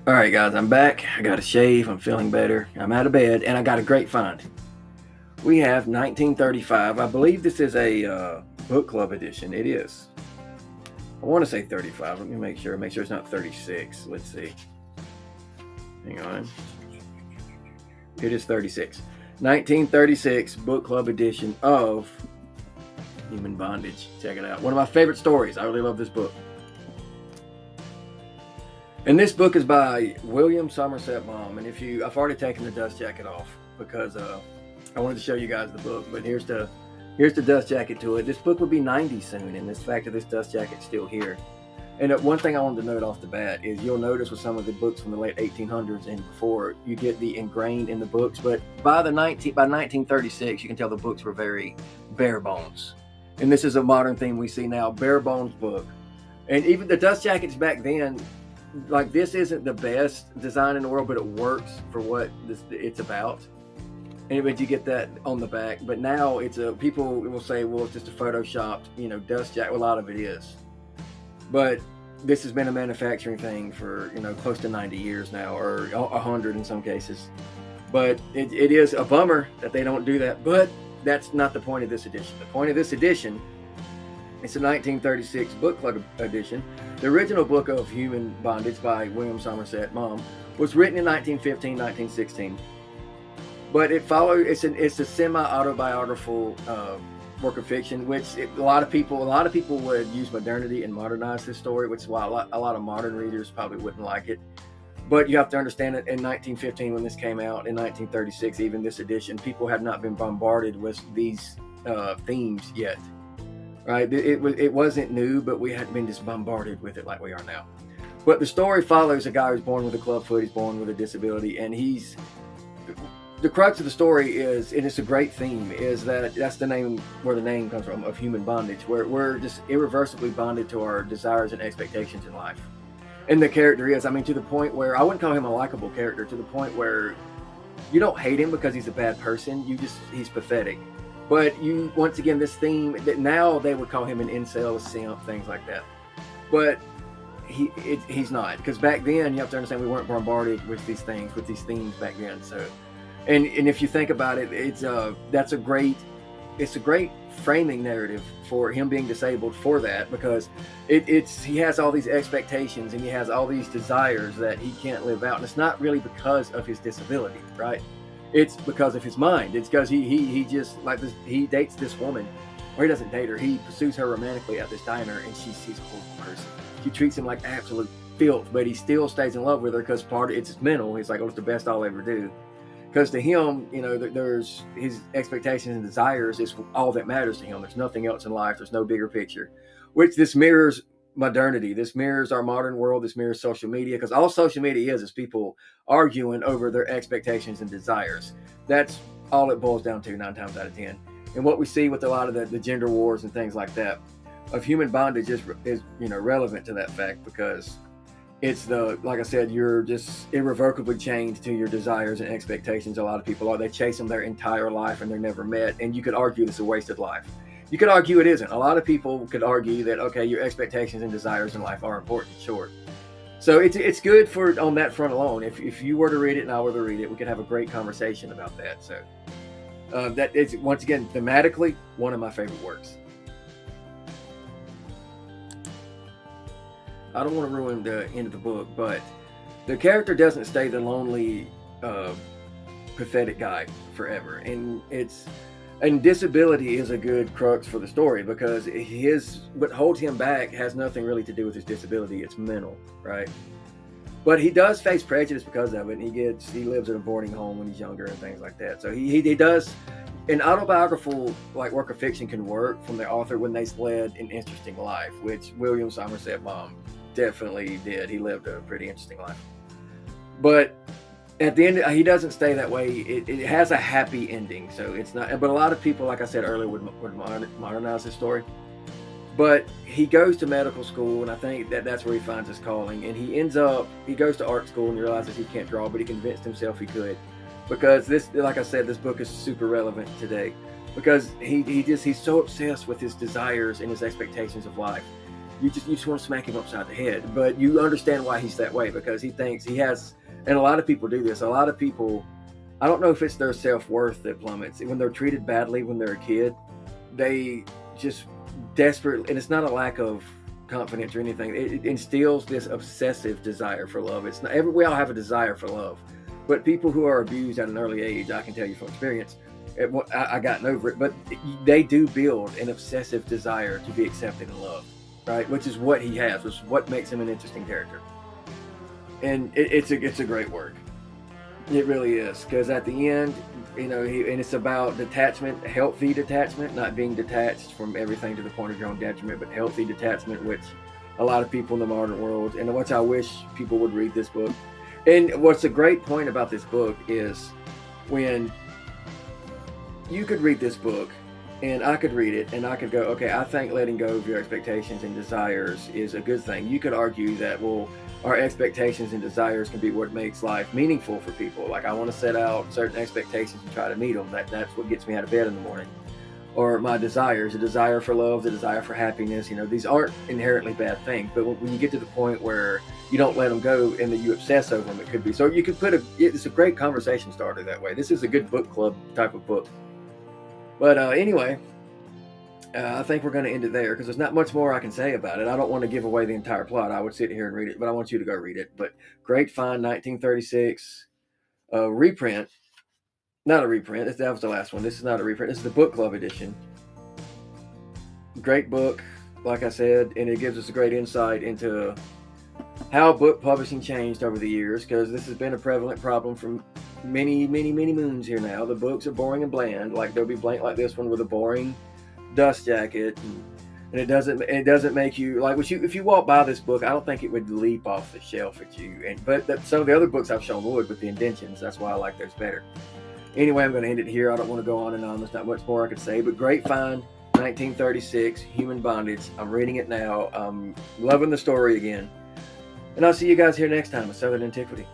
All right, guys, I'm back. I got a shave. I'm feeling better. I'm out of bed, and I got a great find. We have 1935. I believe this is a book club edition. It is. I want to say 35. Let me make sure. Make sure it's not 36. Let's see. Hang on. It is 36. 1936 book club edition of Human Bondage. Check it out. One of my favorite stories. I really love this book. And this book is by William Somerset Maugham. And I've already taken the dust jacket off because I wanted to show you guys the book. But here's the dust jacket to it. This book would be 90 soon, and the fact that this dust jacket's still here. And one thing I wanted to note off the bat is you'll notice with some of the books from the late 1800s and before, you get the ingrained in the books. But by 1936, you can tell the books were very bare bones. And this is a modern thing we see now, bare bones book. And even the dust jackets back then, like, this isn't the best design in the world, but it works for what it's about. Anyway, you get that on the back. But now people will say, well, it's just a photoshopped, dust jacket. Well, a lot of it is. But this has been a manufacturing thing for, close to 90 years now, or 100 in some cases. But it is a bummer that they don't do that. But that's not the point of this edition. The point of this edition, it's a 1936 book club edition. The original book of Human Bondage by William Somerset Maugham was written in 1915, 1916. But it's a semi-autobiographical work of fiction, which a lot of people would use modernity and modernize this story, which is why a lot of modern readers probably wouldn't like it. But you have to understand that in 1915, when this came out, in 1936, even this edition, people had not been bombarded with these themes yet. Right? It wasn't new, but we hadn't been just bombarded with it like we are now. But the story follows a guy who's born with a club foot, he's born with a disability, and the crux of the story is, and it's a great theme, is that's the name, where the name comes from, of human bondage, where we're just irreversibly bonded to our desires and expectations in life. And the character is, to the point where, I wouldn't call him a likable character, to the point where you don't hate him because he's a bad person, he's pathetic. But once again, this theme that now they would call him an incel, a simp, things like that. But he's not, because back then, you have to understand, we weren't bombarded with these themes back then. So, and if you think about it, it's a great framing narrative for him being disabled, for that, because he has all these expectations and he has all these desires that he can't live out, and it's not really because of his disability, right? It's because of his mind. It's because he just, like this, he dates this woman, or he doesn't date her, he pursues her romantically at this diner, and she's a horrible person. She treats him like absolute filth, but he still stays in love with her because it's mental. He's like, oh, it's the best I'll ever do. Because to him, there's his expectations and desires is all that matters to him. There's nothing else in life. There's no bigger picture, which this mirrors modernity. This mirrors our modern world. This mirrors social media, because all social media is people arguing over their expectations and desires. That's all it boils down to 9 times out of 10. And what we see with a lot of the gender wars and things like that of human bondage is relevant to that fact, because it's like I said, you're just irrevocably chained to your desires and expectations. A lot of people are. They chase them their entire life and they're never met. And you could argue it's a wasted life. You could argue it isn't. A lot of people could argue that, okay, your expectations and desires in life are important, sure. So it's good on that front alone. If you were to read it and I were to read it, we could have a great conversation about that. So that is, once again, thematically, one of my favorite works. I don't want to ruin the end of the book, but the character doesn't stay the lonely, pathetic guy forever. And disability is a good crux for the story, because what holds him back has nothing really to do with his disability. It's mental, right? But he does face prejudice because of it. And he lives in a boarding home when he's younger and things like that. So he does. An autobiographical work of fiction can work from the author when they led an interesting life, which William Somerset Maugham definitely did. He lived a pretty interesting life. But at the end, he doesn't stay that way. It has a happy ending, so it's not. But a lot of people, like I said earlier, would modernize this story. But he goes to medical school, and I think that's where he finds his calling. And he goes to art school and realizes he can't draw, but he convinced himself he could. Because like I said, this book is super relevant today. Because he's so obsessed with his desires and his expectations of life. You just want to smack him upside the head. But you understand why he's that way, because he thinks he has, and a lot of people do this. A lot of people, I don't know if it's their self-worth that plummets. When they're treated badly when they're a kid, they just desperately, and it's not a lack of confidence or anything. It instills this obsessive desire for love. It's not, we all have a desire for love, but people who are abused at an early age, I can tell you from experience, I gotten over it, but they do build an obsessive desire to be accepted and loved, right? Which is what he has, which is what makes him an interesting character. And it's a great work. It really is, because at the end, and it's about detachment, healthy detachment, not being detached from everything to the point of your own detriment, but healthy detachment, which a lot of people in the modern world, and which I wish people would read this book. And what's a great point about this book is when you could read this book and I could read it and I could go, okay, I think letting go of your expectations and desires is a good thing. You could argue that, well, our expectations and desires can be what makes life meaningful for people. Like, I want to set out certain expectations and try to meet them. That's what gets me out of bed in the morning. Or my desires, a desire for love, the desire for happiness. These aren't inherently bad things, but when you get to the point where you don't let them go and that you obsess over them, it could be. So you could it's a great conversation starter that way. This is a good book club type of book. But anyway, I think we're going to end it there because there's not much more I can say about it. I don't want to give away the entire plot. I would sit here and read it, but I want you to go read it. But great fine 1936 reprint. Not a reprint. That was the last one. This is not a reprint. This is the book club edition. Great book, like I said, and it gives us a great insight into how book publishing changed over the years, because this has been a prevalent problem from many, many, many moons here now. The books are boring and bland. Like, they'll be blank like this one with a boring dust jacket, and it doesn't make you like, if you walk by this book, I don't think it would leap off the shelf at you. But some of the other books I've shown would, with the indentions. That's why I like those better. Anyway, I'm going to end it here. I don't want to go on and on. There's not much more I could say, but great find, 1936, Human Bondage. I'm reading it now. I'm loving the story again. And I'll see you guys here next time with Southern Antiquity.